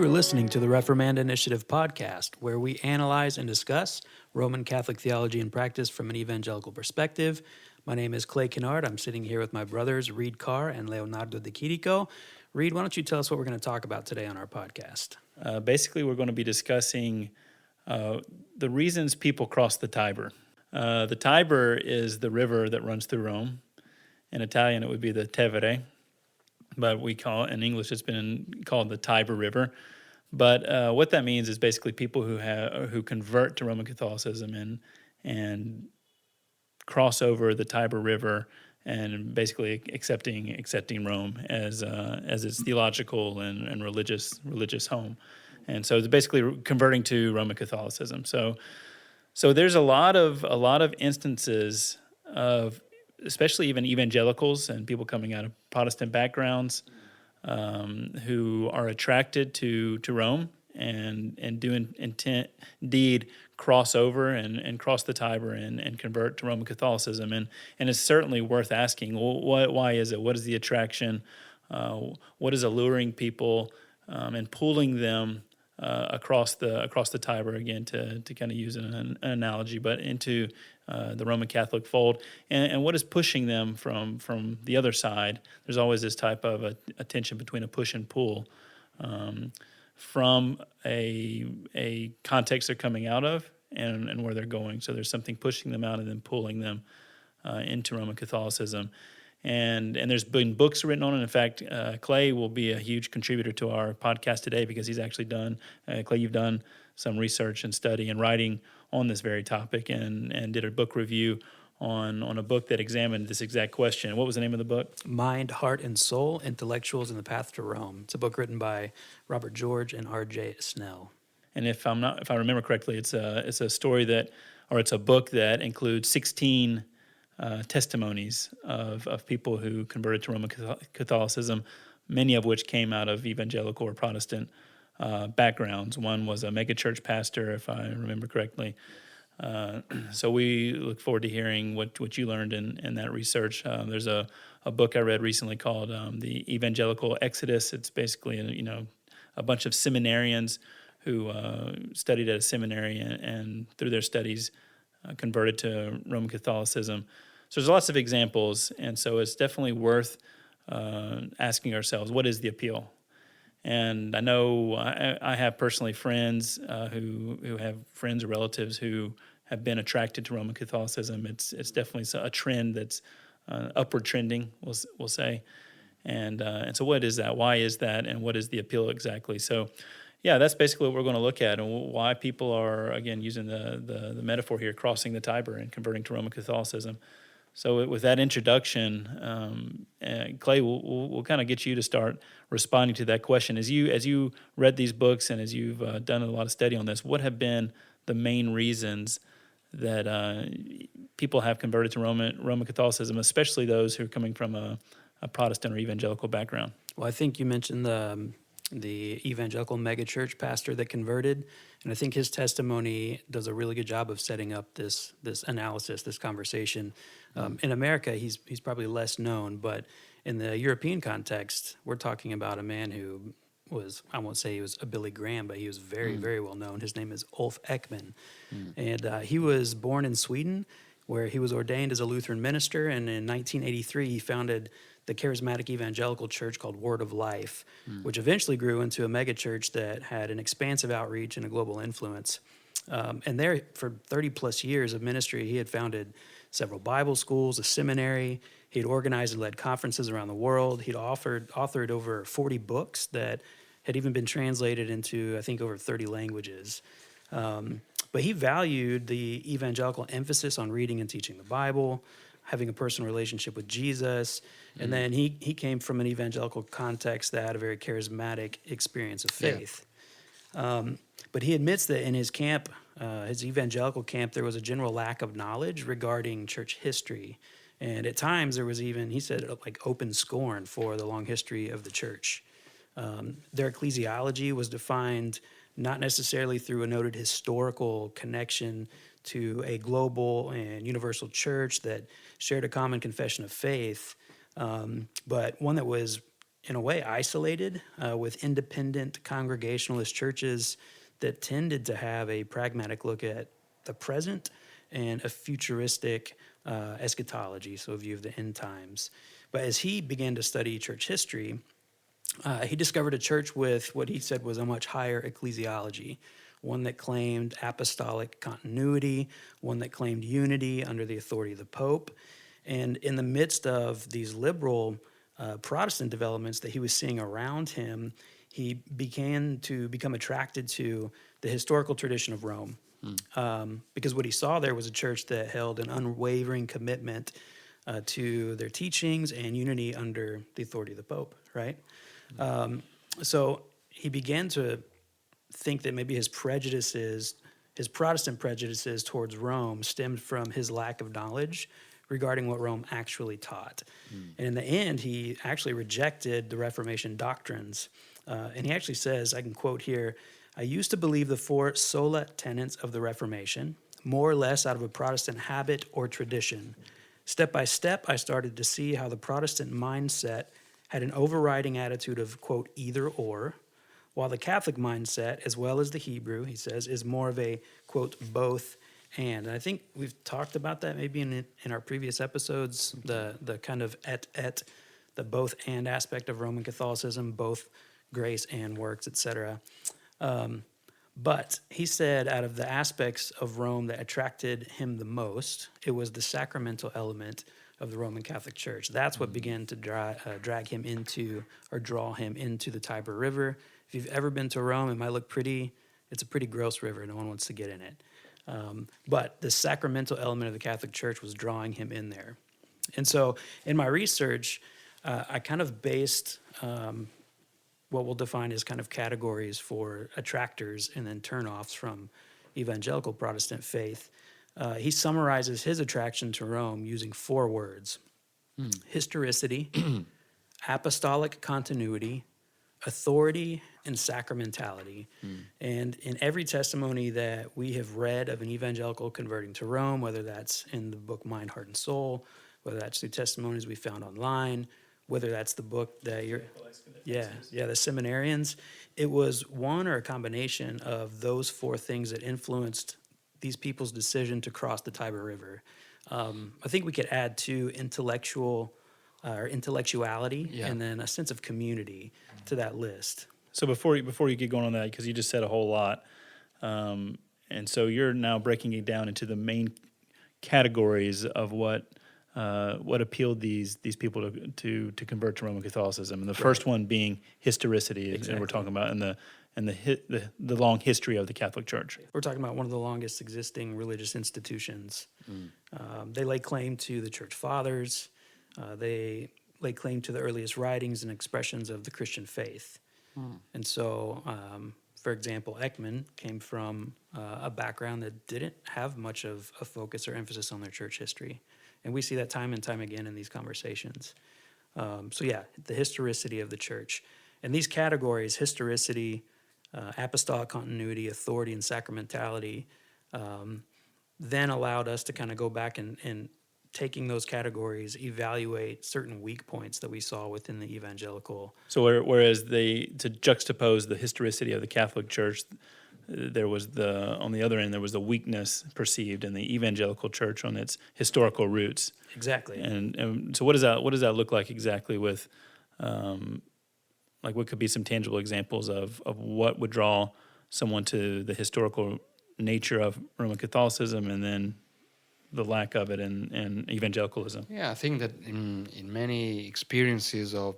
You are listening to the Reformand Initiative podcast, where we analyze and discuss Roman Catholic theology and practice from an evangelical perspective. My name is Clay Kennard. I'm sitting here with my brothers, Reed Carr and Leonardo De Chirico. Reed, why don't you tell us what we're going to talk about today on our podcast? Basically, we're going to be discussing the reasons people cross the Tiber. The Tiber is the river that runs through Rome. In Italian, it would be the Tevere, but we call it, in English, it's been called the Tiber River. But what that means is basically people who convert to Roman Catholicism and cross over the Tiber River and basically accepting Rome as its theological and religious home. And so it's basically converting to Roman Catholicism. So there's a lot of instances of, especially even evangelicals and people coming out of Protestant backgrounds, who are attracted to Rome and do indeed cross over and cross the Tiber and convert to Roman Catholicism. And it's certainly worth asking, well, why is it? What is the attraction? What is alluring people and pulling them across the Tiber, again, to kind of use an analogy, but into the Roman Catholic fold, and what is pushing them from the other side? There's always this type of a tension between a push and pull from a context they're coming out of and where they're going. So there's something pushing them out and then pulling them into Roman Catholicism. And there's been books written on it. In fact, Clay will be a huge contributor to our podcast today because he's actually done, Clay, you've done some research and study and writing on this very topic and did a book review on a book that examined this exact question. What was the name of the book? Mind, Heart, and Soul, Intellectuals and the Path to Rome. It's a book written by Robert George and R.J. Snell. And if I remember correctly, it's a story it's a book that includes 16 testimonies of people who converted to Roman Catholicism, many of which came out of evangelical or Protestant backgrounds. One was a megachurch pastor, if I remember correctly. So we look forward to hearing what you learned in that research. There's a book I read recently called The Evangelical Exodus. It's basically a bunch of seminarians who studied at a seminary and through their studies converted to Roman Catholicism. So there's lots of examples, and so it's definitely worth asking ourselves, what is the appeal? And I know I have personally friends who have friends or relatives who have been attracted to Roman Catholicism. It's definitely a trend that's upward trending, we'll say. And so what is that? Why is that? And what is the appeal exactly? So yeah, that's basically what we're going to look at and why people are, again, using the metaphor here, crossing the Tiber and converting to Roman Catholicism. So with that introduction, Clay, we'll kind of get you to start responding to that question. As you read these books and as you've done a lot of study on this, what have been the main reasons that people have converted to Roman Catholicism, especially those who are coming from a Protestant or evangelical background? Well, I think you mentioned the evangelical megachurch pastor that converted, and I think his testimony does a really good job of setting up this analysis, this conversation. In America, he's probably less known, but in the European context, we're talking about a man who was, I won't say he was a Billy Graham, but he was very, very well known. His name is Ulf Ekman, and he was born in Sweden, where he was ordained as a Lutheran minister, and in 1983, he founded the charismatic evangelical church called Word of Life, which eventually grew into a megachurch that had an expansive outreach and a global influence. And there, for 30 plus years of ministry, he had founded several Bible schools, a seminary. He'd organized and led conferences around the world. He'd authored over 40 books that had even been translated into, I think, over 30 languages. But he valued the evangelical emphasis on reading and teaching the Bible, having a personal relationship with Jesus. And then he came from an evangelical context that had a very charismatic experience of faith. Yeah. But he admits that in his camp, his evangelical camp, there was a general lack of knowledge regarding church history. And at times there was even, he said, like open scorn for the long history of the church. Their ecclesiology was defined not necessarily through a noted historical connection to a global and universal church that shared a common confession of faith, but one that was in a way, isolated with independent Congregationalist churches that tended to have a pragmatic look at the present and a futuristic eschatology, so a view of the end times. But as he began to study church history, he discovered a church with what he said was a much higher ecclesiology, one that claimed apostolic continuity, one that claimed unity under the authority of the Pope. And in the midst of these liberal Protestant developments that he was seeing around him, he began to become attracted to the historical tradition of Rome. Because what he saw there was a church that held an unwavering commitment to their teachings and unity under the authority of the Pope, right? So he began to think that maybe his prejudices, his Protestant prejudices towards Rome stemmed from his lack of knowledge regarding what Rome actually taught. And in the end, he actually rejected the Reformation doctrines. And he actually says, I can quote here, "I used to believe the four sola tenets of the Reformation, more or less out of a Protestant habit or tradition. Step by step, I started to see how the Protestant mindset had an overriding attitude of, quote, either or, while the Catholic mindset, as well as the Hebrew, he says, is more of a, quote, both and." And I think we've talked about that maybe in our previous episodes, the kind of the both and aspect of Roman Catholicism, both grace and works, etc. But he said out of the aspects of Rome that attracted him the most, it was the sacramental element of the Roman Catholic Church. That's what began to drag him into, or draw him into, the Tiber River. If you've ever been to Rome, it might look pretty, it's a pretty gross river. No one wants to get in it. But the sacramental element of the Catholic Church was drawing him in there. And so in my research, I kind of based what we'll define as kind of categories for attractors and then turnoffs from evangelical Protestant faith. He summarizes his attraction to Rome using 4 words: historicity, apostolic continuity, authority, and sacramentality. And in every testimony that we have read of an evangelical converting to Rome, whether that's in the book Mind, Heart, and Soul, whether that's through testimonies we found online, whether that's the book that you're, the seminarians, it was one or a combination of those 4 things that influenced these people's decision to cross the Tiber River. I think we could add to intellectuality and then a sense of community to that list. So before you get going on that, because you just said a whole lot, and so you're now breaking it down into the main categories of what appealed these people to convert to Roman Catholicism, and the first one being historicity, and we're talking about and the long history of the Catholic Church. We're talking about one of the longest existing religious institutions. They lay claim to the Church Fathers. They lay claim to the earliest writings and expressions of the Christian faith. And so, for example, Ekman came from a background that didn't have much of a focus or emphasis on their church history. And we see that time and time again in these conversations. The historicity of the church. And these categories, historicity, apostolic continuity, authority, and sacramentality, then allowed us to kind of go back and taking those categories, evaluate certain weak points that we saw within the evangelical. So whereas to juxtapose the historicity of the Catholic Church, there was on the other end, there was the weakness perceived in the evangelical church on its historical roots. Exactly. And so what does that look like exactly with, like what could be some tangible examples of what would draw someone to the historical nature of Roman Catholicism and then the lack of it in evangelicalism? Yeah, I think that in many experiences of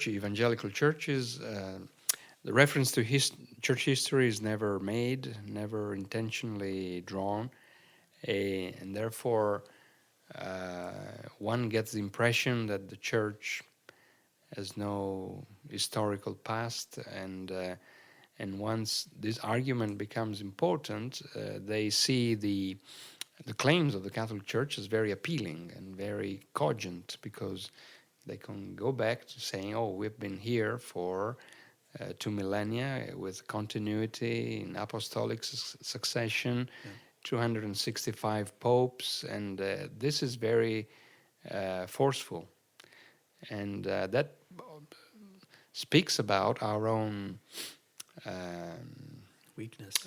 evangelical churches, the reference to church history is never made, never intentionally drawn, and therefore one gets the impression that the church has no historical past, and once this argument becomes important, they see the claims of the Catholic Church as very appealing and very cogent, because they can go back to saying, oh, we've been here for 2 millennia with continuity in apostolic succession, 265 popes, and this is very forceful. And that speaks about our own um,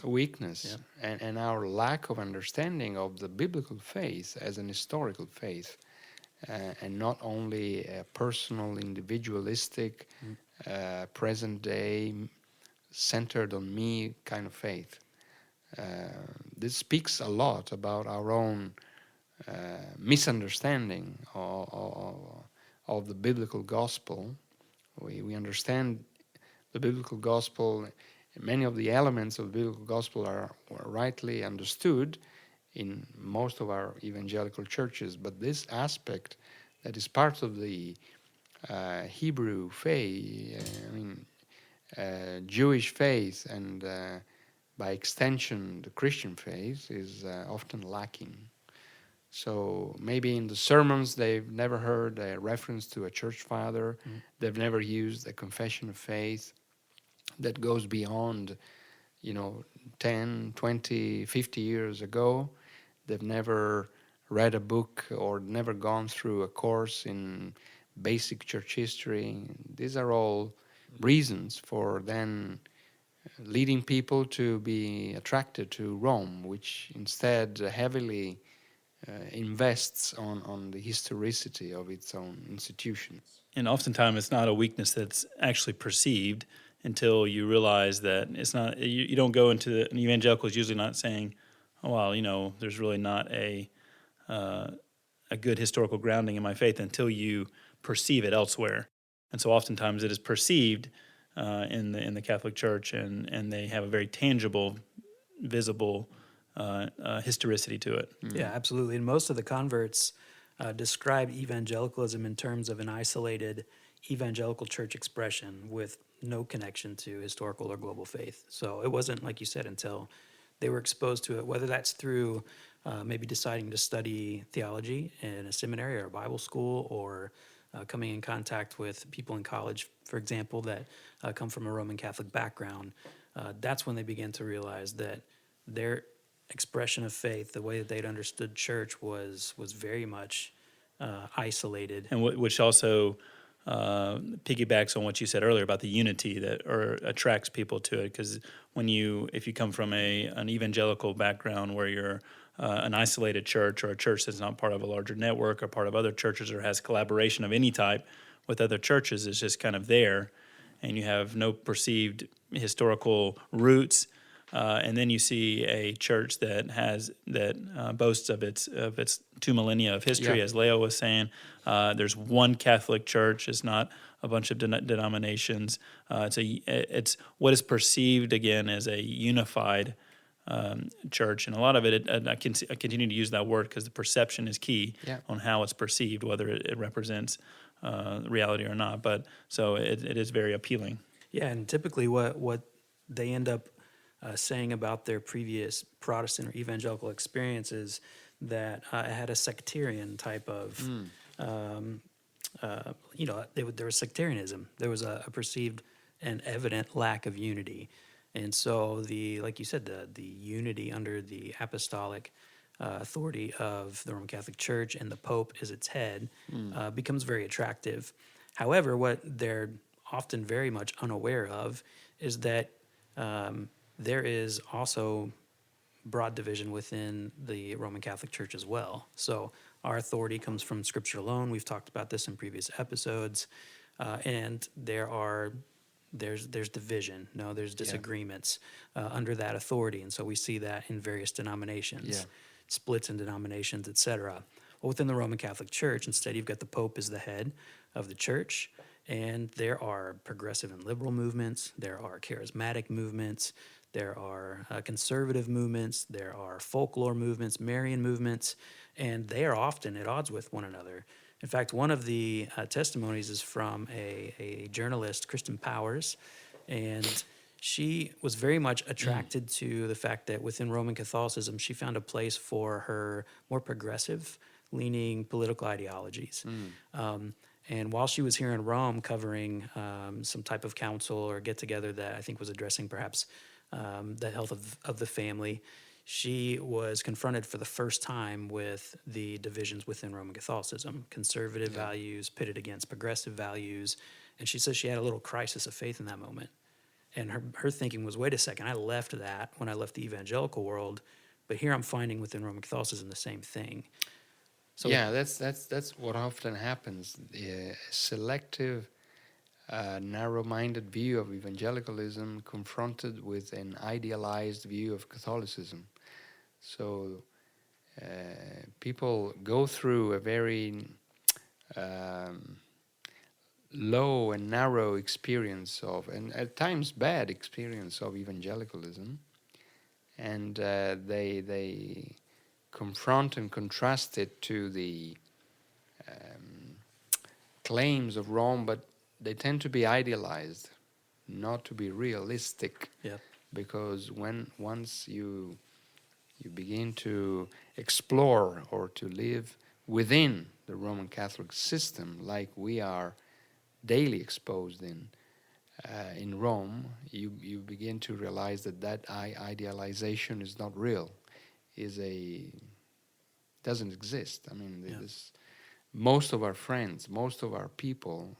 weakness Yeah. and our lack of understanding of the biblical faith as an historical faith, and not only a personal, individualistic, present day, centered on me kind of faith. This speaks a lot about our own misunderstanding of the biblical gospel. We understand the biblical gospel, many of the elements of the biblical gospel are rightly understood in most of our evangelical churches, but this aspect that is part of the Hebrew faith, Jewish faith, and by extension the Christian faith, is often lacking. So maybe in the sermons they've never heard a reference to a church father, they've never used a confession of faith that goes beyond, 10, 20, 50 years ago. They've never read a book or never gone through a course in basic church history. These are all reasons for then leading people to be attracted to Rome, which instead heavily invests on the historicity of its own institutions. And oftentimes it's not a weakness that's actually perceived until you realize that it's not. You don't go into an evangelical is usually not saying, "Oh well, there's really not a good historical grounding in my faith," until you perceive it elsewhere. And so oftentimes it is perceived in the Catholic Church, and they have a very tangible, visible historicity to it. Yeah, absolutely. And most of the converts described evangelicalism in terms of an isolated evangelical church expression with no connection to historical or global faith. So it wasn't, like you said, until they were exposed to it, whether that's through maybe deciding to study theology in a seminary or a Bible school, or coming in contact with people in college, for example, that come from a Roman Catholic background. That's when they began to realize that their expression of faith, the way that they'd understood church, was very much isolated. And which also piggybacks on what you said earlier about the unity that attracts people to it. Because if you come from an evangelical background where you're an isolated church, or a church that's not part of a larger network or part of other churches, or has collaboration of any type with other churches, it's just kind of there, and you have no perceived historical roots. And then you see a church that boasts of its 2 millennia of history, Yeah. as Leo was saying. There's one Catholic Church. It's not a bunch of denominations. It's what is perceived again as a unified church, and a lot of it. I continue to use that word because the perception is key on how it's perceived, whether it represents reality or not. But so it is very appealing. Yeah, and typically what they end up saying about their previous Protestant or evangelical experiences, that it had a sectarian type of, there was sectarianism. There was a perceived and evident lack of unity. And so like you said, the unity under the apostolic authority of the Roman Catholic Church, and the Pope as its head, becomes very attractive. However, what they're often very much unaware of is that there is also broad division within the Roman Catholic Church as well. So our authority comes from Scripture alone. We've talked about this in previous episodes, and there's division. No, there's disagreements under that authority, and so we see that in various denominations, splits in denominations, etc. Well, within the Roman Catholic Church, instead, you've got the Pope as the head of the church. And there are progressive and liberal movements, there are charismatic movements, there are conservative movements, there are folklore movements, Marian movements, and they are often at odds with one another. In fact, one of the testimonies is from a journalist, Kristen Powers, and she was very much attracted to the fact that within Roman Catholicism, she found a place for her more progressive leaning political ideologies. And while she was here in Rome covering some type of council or get-together that I think was addressing perhaps the health of the family, she was confronted for the first time with the divisions within Roman Catholicism, conservative values pitted against progressive values, And she says she had a little crisis of faith in that moment. And her thinking was, wait a second, I left that when I left the evangelical world, but here I'm finding within Roman Catholicism the same thing. So yeah, that's what often happens. The selective, narrow-minded view of evangelicalism confronted with an idealized view of Catholicism. So people go through a very low and narrow experience of, and at times bad experience of evangelicalism, and they confront and contrast it to the claims of Rome, but they tend to be idealized, not to be realistic. yeah, Because once you begin to explore or to live within the Roman Catholic system, like we are daily exposed in Rome, you begin to realize that idealization is not real, doesn't exist. I mean, most of our friends, most of our people,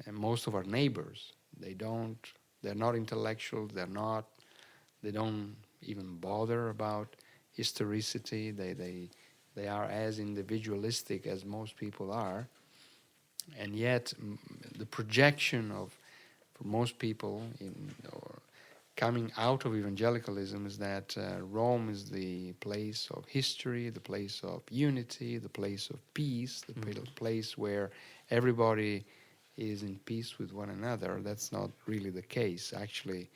and most of our neighbors, they're not intellectual, they don't even bother about historicity. They are as individualistic as most people are, and yet the projection for most people or coming out of evangelicalism is that Rome is the place of history, the place of unity, the place of peace, the place where everybody is in peace with one another. That's not really the case. Actually,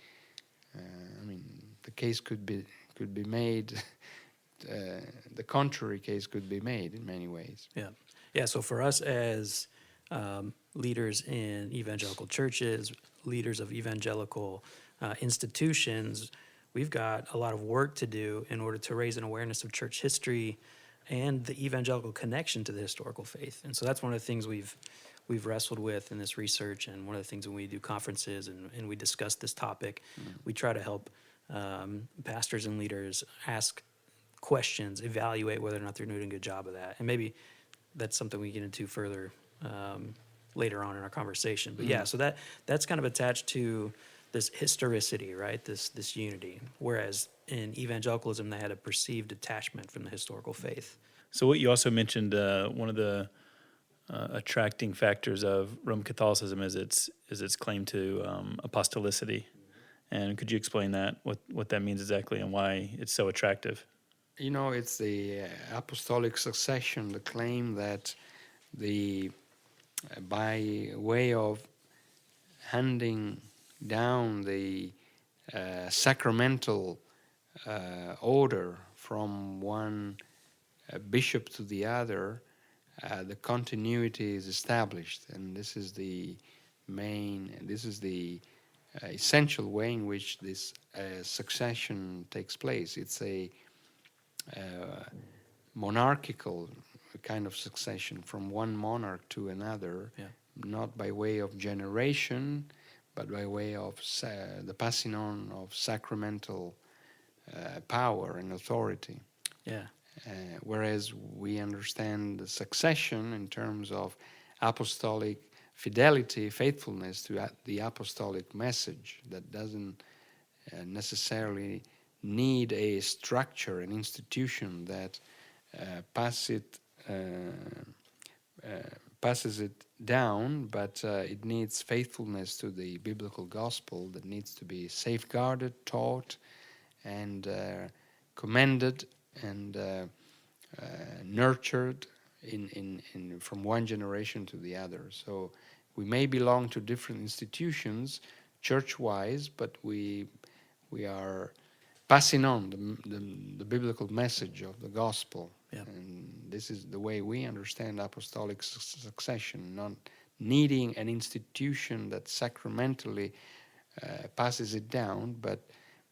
I mean, the case could be made. The contrary case could be made in many ways. yeah. So for us as leaders in evangelical churches, leaders of evangelical institutions, we've got a lot of work to do in order to raise an awareness of church history and the evangelical connection to the historical faith. And so that's one of the things we've wrestled with in this research, and one of the things when we do conferences and we discuss this topic, we try to help pastors and leaders ask questions, evaluate whether or not they're doing a good job of that. And maybe that's something we get into further later on in our conversation. But yeah, so that's kind of attached to this historicity, right? This unity. Whereas in evangelicalism, they had a perceived detachment from the historical faith. So what you also mentioned, one of the attracting factors of Roman Catholicism is its claim to apostolicity. And could you explain that, what that means exactly, and why it's so attractive? You know, it's the apostolic succession, the claim that by way of handing down the sacramental order from one bishop to the other, the continuity is established, and this is the essential way in which this succession takes place. It's a monarchical kind of succession from one monarch to another, not by way of generation, but by way of the passing on of sacramental power and authority. Yeah. Whereas we understand the succession in terms of apostolic fidelity, faithfulness to the apostolic message that doesn't necessarily need a structure, an institution that passes it down, but it needs faithfulness to the biblical gospel that needs to be safeguarded, taught, and commended and nurtured from one generation to the other. So we may belong to different institutions church-wise, but we are passing on the biblical message of the gospel. And this is the way we understand apostolic succession, not needing an institution that sacramentally passes it down, but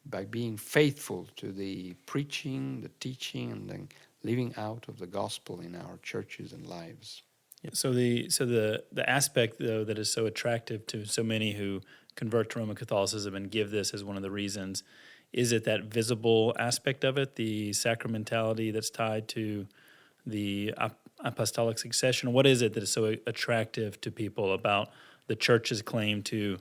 by being faithful to the preaching, the teaching, and the living out of the gospel in our churches and lives. So the aspect, though, that is so attractive to so many who convert to Roman Catholicism and give this as one of the reasons, is it that visible aspect of it, the sacramentality that's tied to the apostolic succession? What is it that is so attractive to people about the church's claim to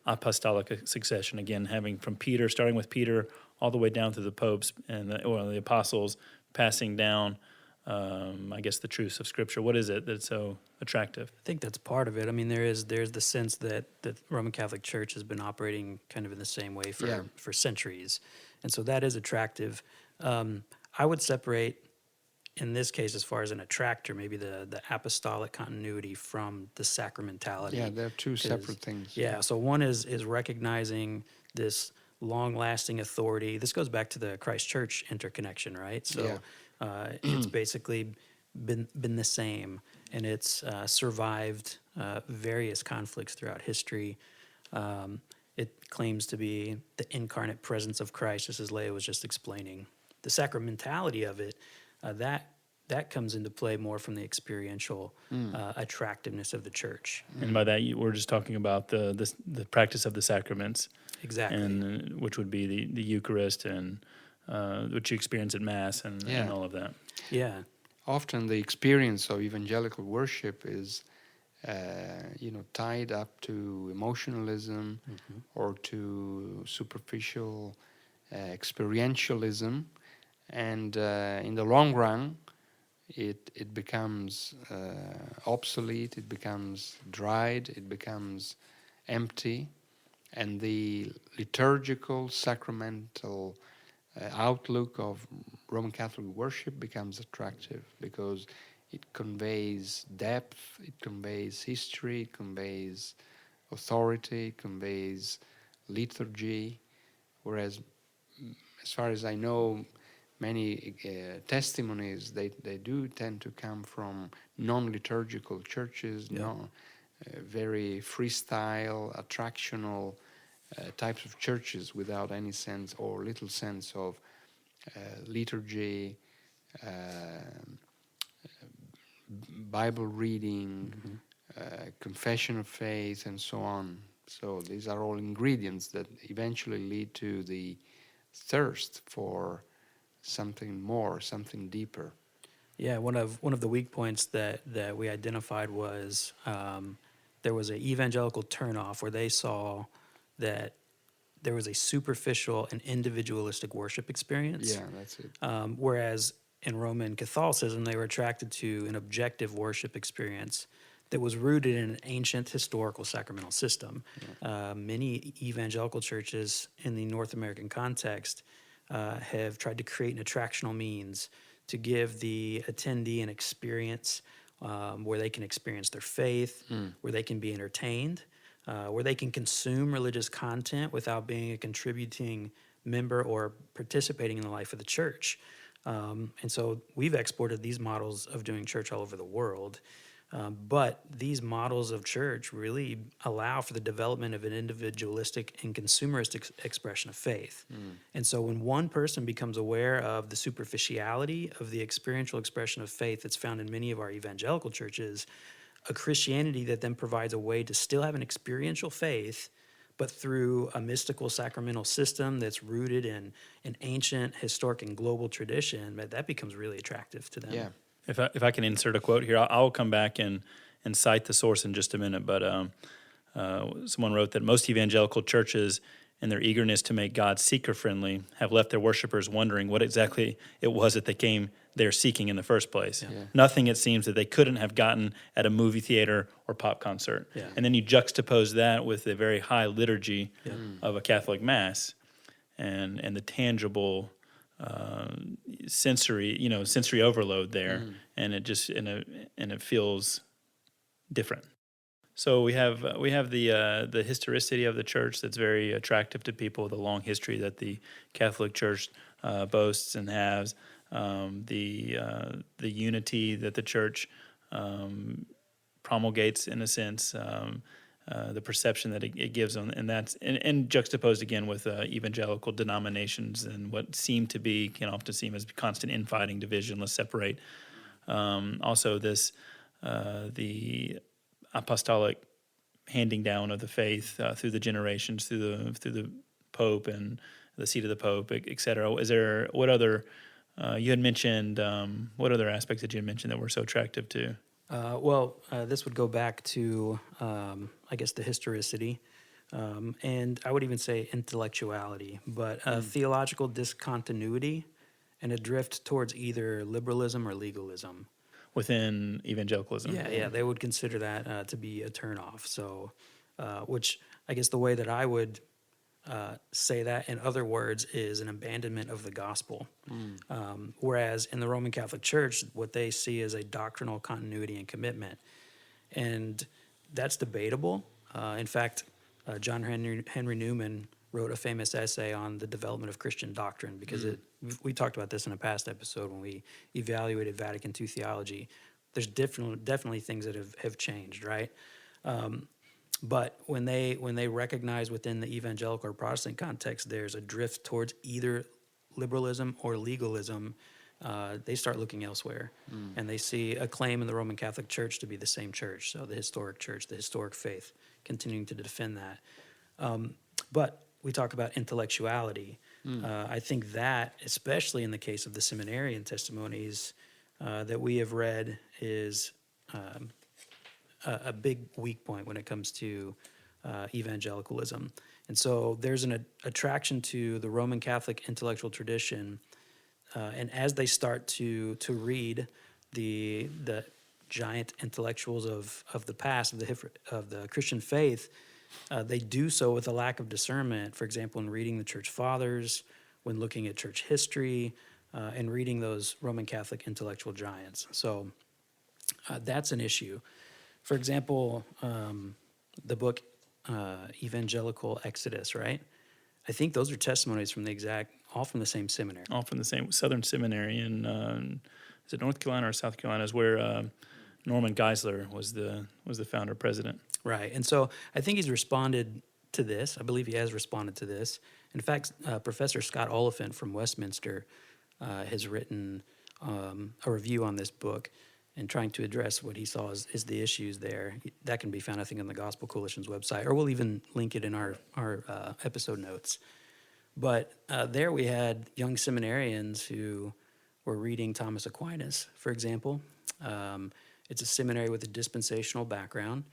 apostolic succession? Again, having from Peter, starting with Peter, all the way down to the popes and the apostles, passing down, I guess, the truths of Scripture. What is it that's so attractive? I think that's part of it. I mean, there's the sense that the Roman Catholic Church has been operating kind of in the same way for centuries, and so that is attractive. I would separate, in this case, as far as an attractor, maybe the apostolic continuity from the sacramentality. Yeah, they're two separate things. Yeah, so one is recognizing this long-lasting authority. This goes back to the Christ Church interconnection, right? So it's basically been the same, and it's survived various conflicts throughout history. It claims to be the incarnate presence of Christ, just as Leah was just explaining. The sacramentality of it, that comes into play more from the experiential attractiveness of the church. And by that, we're just talking about the practice of the sacraments. Exactly. And which would be the Eucharist and which you experience at Mass and all of that. Yeah. Often the experience of evangelical worship is, tied up to emotionalism or to superficial experientialism, and in the long run, it becomes obsolete, it becomes dried, it becomes empty, and the liturgical, sacramental outlook of Roman Catholic worship becomes attractive because it conveys depth, it conveys history, it conveys authority, it conveys liturgy, whereas, as far as I know, many testimonies, they do tend to come from non-liturgical churches, very freestyle, attractional types of churches without any sense or little sense of liturgy, Bible reading, confession of faith, and so on. So these are all ingredients that eventually lead to the thirst for something more, something deeper. Yeah, one of the weak points that we identified was there was an evangelical turnoff where they saw that there was a superficial and individualistic worship experience. Yeah, that's it. Whereas in Roman Catholicism, they were attracted to an objective worship experience that was rooted in an ancient historical sacramental system. Many evangelical churches in the North American context have tried to create an attractional means to give the attendee an experience where they can experience their faith, where they can be entertained, where they can consume religious content without being a contributing member or participating in the life of the church. And so we've exported these models of doing church all over the world. But these models of church really allow for the development of an individualistic and consumeristic expression of faith. And so when one person becomes aware of the superficiality of the experiential expression of faith that's found in many of our evangelical churches, a Christianity that then provides a way to still have an experiential faith, but through a mystical sacramental system that's rooted in an ancient, historic, and global tradition, that becomes really attractive to them. Yeah. If I can insert a quote here, I'll come back and cite the source in just a minute. But someone wrote that most evangelical churches, in their eagerness to make God seeker-friendly, have left their worshipers wondering what exactly it was that they came there seeking in the first place. Yeah. Nothing, it seems, that they couldn't have gotten at a movie theater or pop concert. Yeah. And then you juxtapose that with the very high liturgy of a Catholic Mass and the tangible sensory overload there, and it just and it feels different. So we have the historicity of the church that's very attractive to people, the long history that the Catholic Church boasts and has, the unity that the church promulgates, in a sense, the perception that it gives on, and that's and juxtaposed again with evangelical denominations and what can often seem as constant infighting, division. Let's separate. Also, this the apostolic handing down of the faith through the generations, through the Pope and the seat of the Pope, etc. What other You had mentioned, what other aspects did you mention that were so attractive to? This would go back to, I guess, the historicity, and I would even say intellectuality, but theological discontinuity and a drift towards either liberalism or legalism. Within evangelicalism? Yeah, they would consider that to be a turnoff. So, which I guess the way that I would say that, in other words, is an abandonment of the gospel. Whereas in the Roman Catholic Church, what they see is a doctrinal continuity and commitment. And that's debatable. In fact, John Henry Newman wrote a famous essay on the development of Christian doctrine because we talked about this in a past episode when we evaluated Vatican II theology. There's definitely things that have changed, right? But when they recognize within the evangelical or Protestant context, there's a drift towards either liberalism or legalism, they start looking elsewhere. And they see a claim in the Roman Catholic Church to be the same church, so the historic church, the historic faith, continuing to defend that. But we talk about intellectuality. I think that, especially in the case of the seminarian testimonies that we have read, is a big weak point when it comes to evangelicalism. And so there's an attraction to the Roman Catholic intellectual tradition, and as they start to read the giant intellectuals of the past, of the Christian faith, they do so with a lack of discernment. For example, in reading the church fathers, when looking at church history, and reading those Roman Catholic intellectual giants. So that's an issue. For example, the book Evangelical Exodus, right? I think those are testimonies from all from the same seminary. All from the same Southern Seminary in, is it North Carolina or South Carolina? Is where Norman Geisler was the founder president. Right, and so I think he's responded to this. I believe he has responded to this. In fact, Professor Scott Oliphant from Westminster has written a review on this book and trying to address what he saw is the issues there. That can be found, I think, on the Gospel Coalition's website, or we'll even link it in our episode notes. But there we had young seminarians who were reading Thomas Aquinas, for example. It's a seminary with a dispensational background,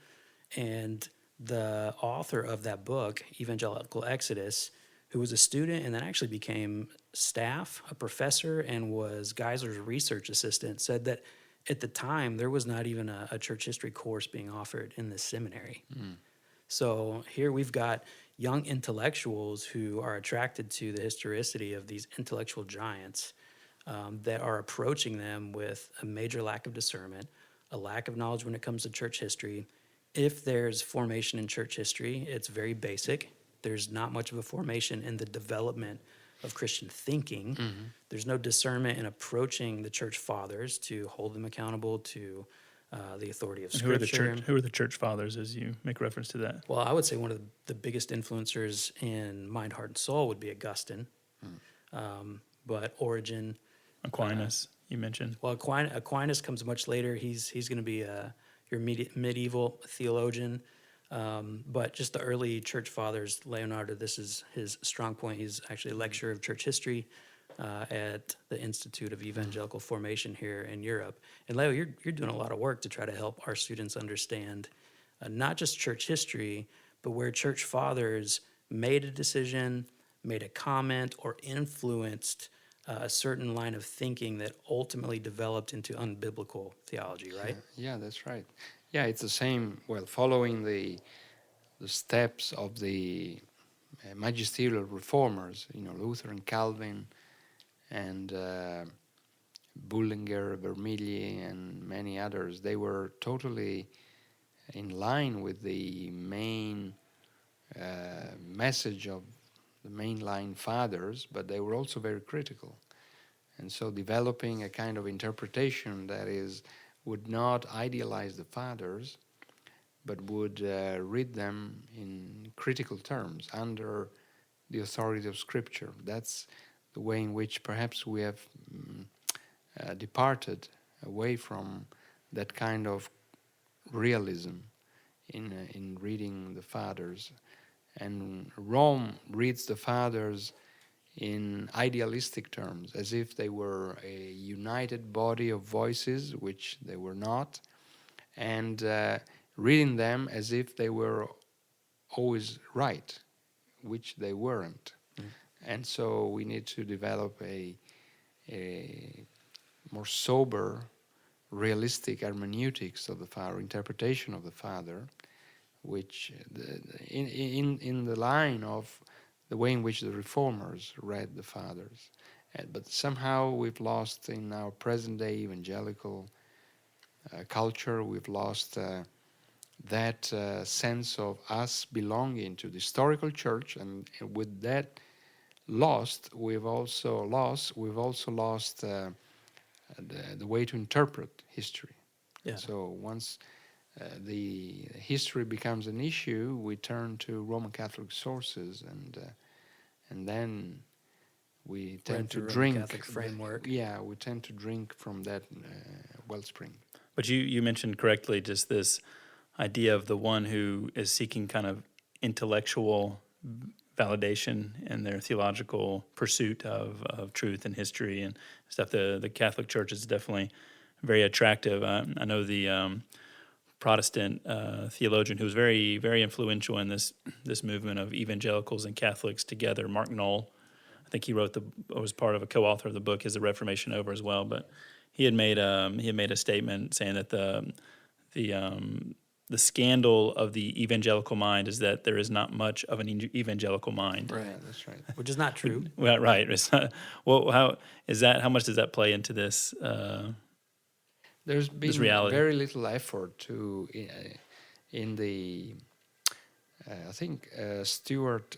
and the author of that book, Evangelical Exodus, who was a student and then actually became staff, a professor, and was Geisler's research assistant, said that at the time, there was not even a church history course being offered in this seminary. So here we've got young intellectuals who are attracted to the historicity of these intellectual giants that are approaching them with a major lack of discernment, a lack of knowledge when it comes to church history. If there's formation in church history, it's very basic. There's not much of a formation in the development of Christian thinking. There's no discernment in approaching the church fathers to hold them accountable to the authority of Scripture. Who are the church fathers, as you make reference to that? Well, I would say one of the biggest influencers in mind, heart, and soul would be Augustine. But Origen, Aquinas, you mentioned. well, Aquinas comes much later. He's going to be your medieval theologian. But just the early church fathers, Leonardo, this is his strong point. He's actually a lecturer of church history at the Institute of Evangelical Formation here in Europe. And Leo, you're doing a lot of work to try to help our students understand not just church history, but where church fathers made a decision, made a comment, or influenced a certain line of thinking that ultimately developed into unbiblical theology, right? Yeah, that's right. Yeah, it's the same. Well, following the steps of the magisterial reformers, Luther and Calvin, and Bullinger, Vermigli, and many others, they were totally in line with the main message of the mainline fathers, but they were also very critical. And so developing a kind of interpretation that would not idealize the fathers, but would read them in critical terms under the authority of Scripture. That's the way in which perhaps we have departed away from that kind of realism in reading the fathers. And Rome reads the fathers in idealistic terms, as if they were a united body of voices, which they were not, and reading them as if they were always right, which they weren't. And so we need to develop a more sober, realistic hermeneutics of the Father, interpretation of the Father, which in the line of the way in which the Reformers read the Fathers. But somehow we've lost in our present-day evangelical culture, we've lost that sense of us belonging to the historical church, and with that we've also lost the way to interpret history. Yeah. So once the history becomes an issue, we turn to Roman Catholic sources, and then we tend to through Roman drink Catholic framework. we tend to drink from that wellspring. But you mentioned correctly just this idea of the one who is seeking kind of intellectual validation in their theological pursuit of truth and history and stuff. The Catholic Church is definitely very attractive. I know the Protestant theologian who was very, very influential in this movement of evangelicals and Catholics together, Mark Knoll. I think he was part of a co-author of the book, Is the Reformation Over, as well. But he had made a statement saying that the scandal of the evangelical mind is that there is not much of an evangelical mind. Right, that's right. Which is not true. Well, right. It's not, well, how is that? How much does that play into this? There's been reality. very little effort to in the. I think Stewart.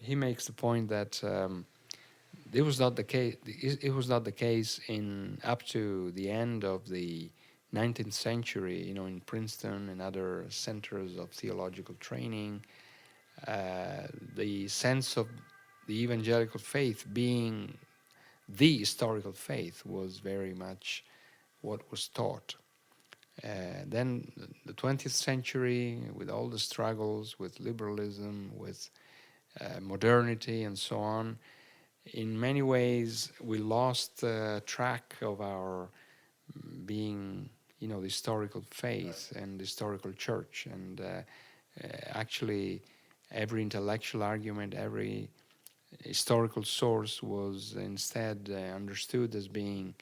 He makes the point that it was not the case. It was not the case in up to the end of the 19th century. You know, in Princeton and other centers of theological training, the sense of the evangelical faith being the historical faith was very much what was taught. Then the 20th century, with all the struggles with liberalism, with modernity and so on, in many ways we lost track of our being, you know, the historical faith and the historical church. And actually every intellectual argument, every historical source was instead understood as being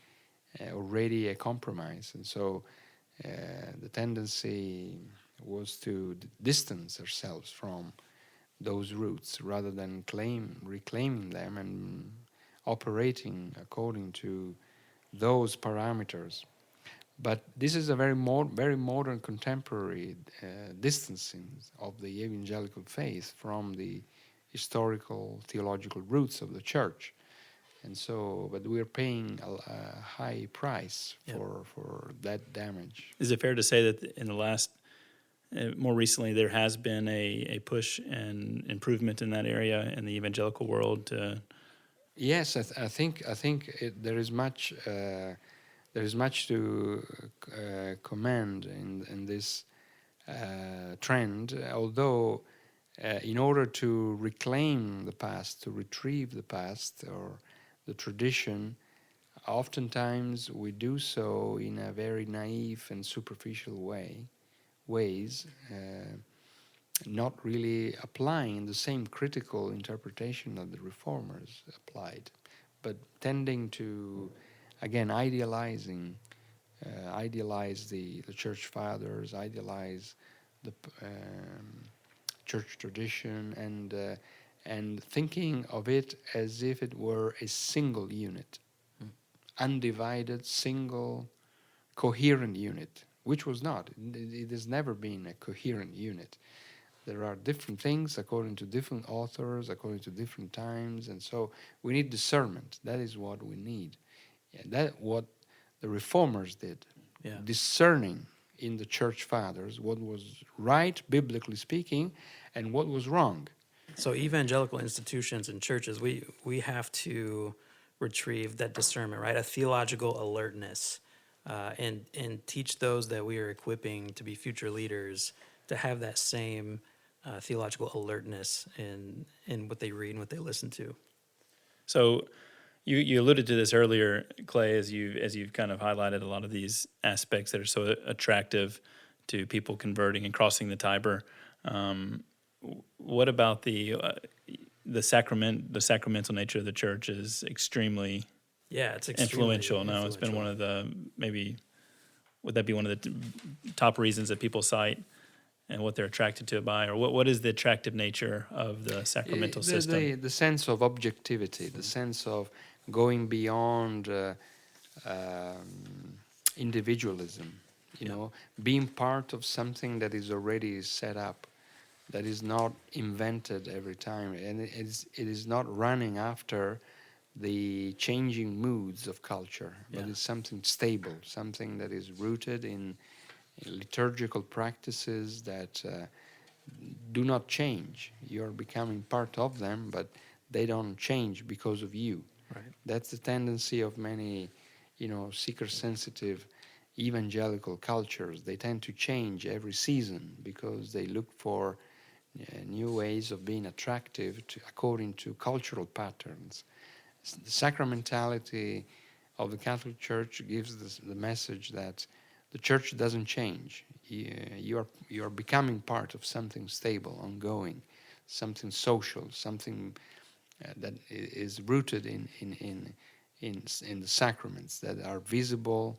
already a compromise. And so the tendency was to distance ourselves from those roots rather than reclaiming them and operating according to those parameters. But this is a very modern contemporary distancing of the evangelical faith from the historical theological roots of the church. And so, but we're paying a high price for that damage. Is it fair to say that in the last, more recently, there has been a push and improvement in that area in the evangelical world? Yes, I think there is much to commend in this trend. Although, in order to reclaim the past, to retrieve the past or the tradition, oftentimes we do so in a very naive and superficial ways, not really applying the same critical interpretation that the Reformers applied, but tending to, again, idealize the Church Fathers, idealize the church tradition, and thinking of it as if it were a single unit, undivided, single, coherent unit, which was not. It has never been a coherent unit. There are different things according to different authors, according to different times, and so we need discernment. That is what we need. And that's what the Reformers did, discerning in the Church Fathers what was right, biblically speaking, and what was wrong. So evangelical institutions and churches, we have to retrieve that discernment, right? A theological alertness, and teach those that we are equipping to be future leaders to have that same theological alertness in what they read and what they listen to. So you alluded to this earlier, Clay, as you've kind of highlighted a lot of these aspects that are so attractive to people converting and crossing the Tiber. What about the sacramental nature of the church is extremely It's influential. Now, it's been one of the, maybe, would that be one of the top reasons that people cite and what they're attracted to it by? Or what is the attractive nature of the sacramental system? The sense of objectivity, the sense of going beyond individualism, being part of something that is already set up, that is not invented every time, and it is not running after the changing moods of culture, but it's something stable, something that is rooted in liturgical practices that do not change. You're becoming part of them, but they don't change because of you. Right. That's the tendency of many, seeker-sensitive evangelical cultures. They tend to change every season because they look for new ways of being attractive according to cultural patterns. The sacramentality of the Catholic Church gives the message that the Church doesn't change. You are becoming part of something stable, ongoing, something social, something that is rooted in the sacraments that are visible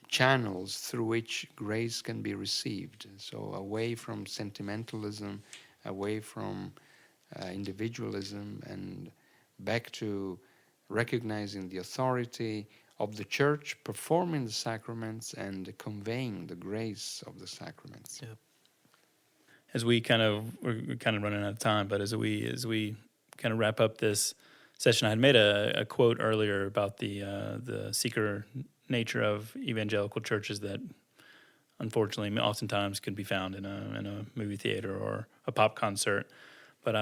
channels through which grace can be received. So away from sentimentalism, away from individualism, and back to recognizing the authority of the Church performing the sacraments and conveying the grace of the sacraments. Yeah. As we're kind of running out of time, but as we kind of wrap up this session, I had made a quote earlier about the seeker nature of evangelical churches that unfortunately oftentimes can be found in a movie theater or a pop concert. But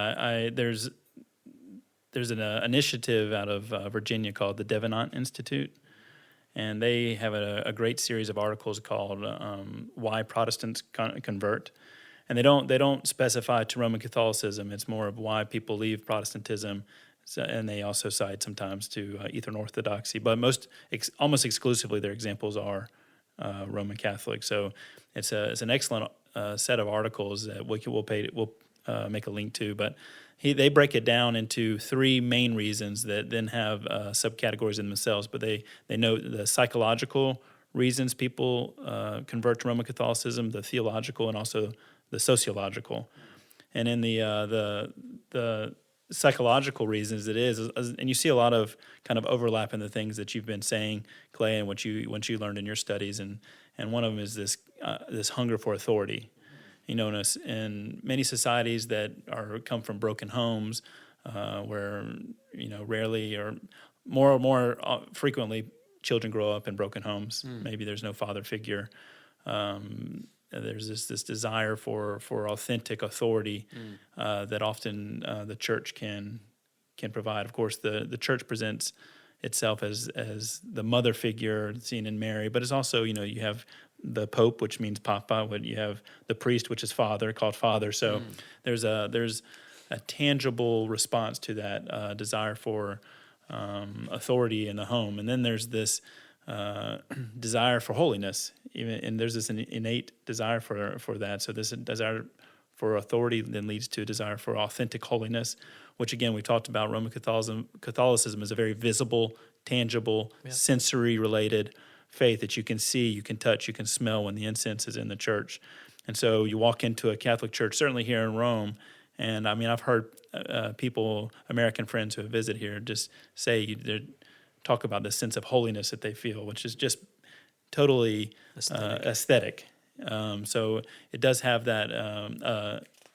there's an initiative out of Virginia called the Devenant Institute, and they have a great series of articles called "Why Protestants Convert." And they don't specify to Roman Catholicism. It's more of why people leave Protestantism, and they also cite sometimes to Eastern Orthodoxy. But almost exclusively, their examples are Roman Catholic. So it's an excellent set of articles that we'll make a link to. But they break it down into three main reasons that then have subcategories in themselves. But they note the psychological reasons people convert to Roman Catholicism, the theological, and also the sociological. And in the psychological reasons, and you see a lot of kind of overlap in the things that you've been saying, Clay, and what you learned in your studies, and one of them is this hunger for authority. In many societies that come from broken homes, where rarely or more frequently children grow up in broken homes. Maybe there's no father figure. There's this desire for authentic authority that often the church can provide. Of course, the church presents itself as the mother figure seen in Mary, but it's also you have the Pope, which means Papa. You have the priest, which is Father, called Father. So there's a tangible response to that desire for authority in the home, and then there's this desire for holiness, and there's this innate desire for that. So this desire for authority then leads to a desire for authentic holiness, which again we talked about. Roman Catholicism is a very visible, tangible, sensory-related faith that you can see, you can touch, you can smell when the incense is in the church. And so you walk into a Catholic church, certainly here in Rome, and I mean I've heard people, American friends who have visited here, just say talk about this sense of holiness that they feel, which is just totally aesthetic. So it does have that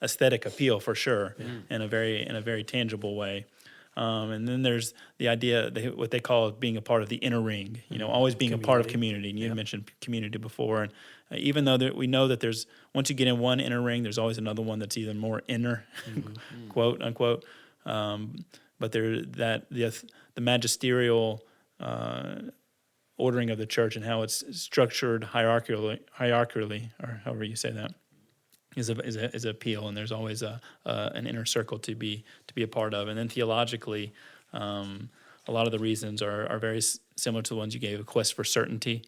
aesthetic appeal for sure, in a very tangible way. And then there's the idea, what they call being a part of the inner ring. Always being a part of community. And you had mentioned community before, and even though we know that there's once you get in one inner ring, there's always another one that's even more inner, quote unquote. But the magisterial ordering of the church and how it's structured hierarchically, or however you say that, is a appeal, and there's always an inner circle to be a part of. And then theologically, a lot of the reasons are very similar to the ones you gave: a quest for certainty,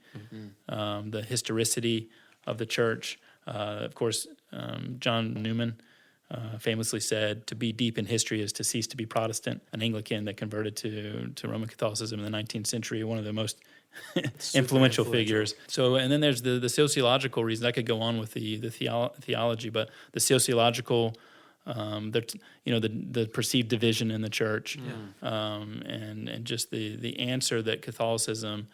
the historicity of the church. Of course, John Newman famously said, "To be deep in history is to cease to be Protestant." An Anglican that converted to Roman Catholicism in the 19th century, one of the most influential figures. So, and then there's the sociological reasons. I could go on with the theology, but the sociological, the perceived division in the church, and just the answer that Catholicism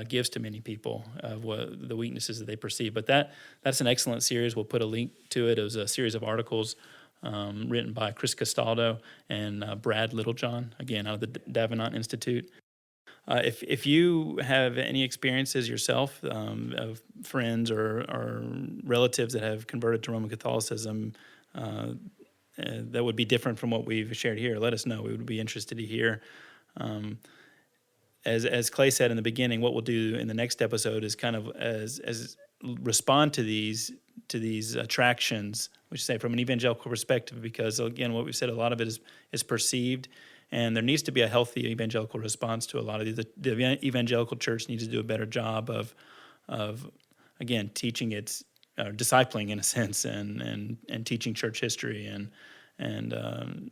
gives to many people of what the weaknesses that they perceive. But that's an excellent series. We'll put a link to it. It was a series of articles written by Chris Castaldo and Brad Littlejohn, again out of the Davenant Institute. If you have any experiences yourself of friends or relatives that have converted to Roman Catholicism that would be different from what we've shared here, let us know. We would be interested to hear. As Clay said in the beginning, what we'll do in the next episode is kind of as respond to these attractions, which say from an evangelical perspective, because again, what we've said, a lot of it is perceived. And there needs to be a healthy evangelical response to a lot of these. The evangelical church needs to do a better job of again, teaching its, discipling in a sense, and teaching church history, and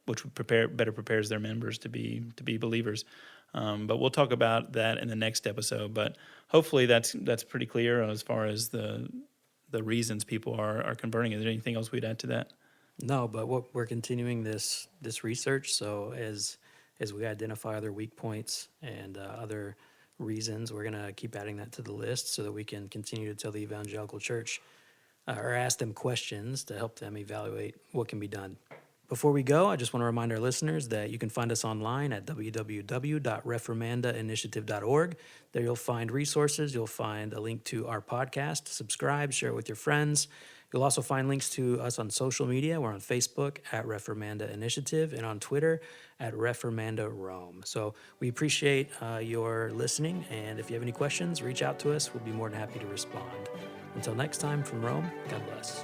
which better prepares their members to be believers. But we'll talk about that in the next episode. But hopefully that's pretty clear as far as the reasons people are converting. Is there anything else we'd add to that? No, but we're continuing this research. So as we identify other weak points and other reasons, we're going to keep adding that to the list so that we can continue to tell the evangelical church or ask them questions to help them evaluate what can be done. Before we go, I just want to remind our listeners that you can find us online at www.reformandainitiative.org. There you'll find resources. You'll find a link to our podcast. Subscribe, share it with your friends. You'll also find links to us on social media. We're on Facebook at Reformanda Initiative and on Twitter at Reformanda Rome. So we appreciate your listening, and if you have any questions, reach out to us. We'll be more than happy to respond. Until next time, from Rome, God bless.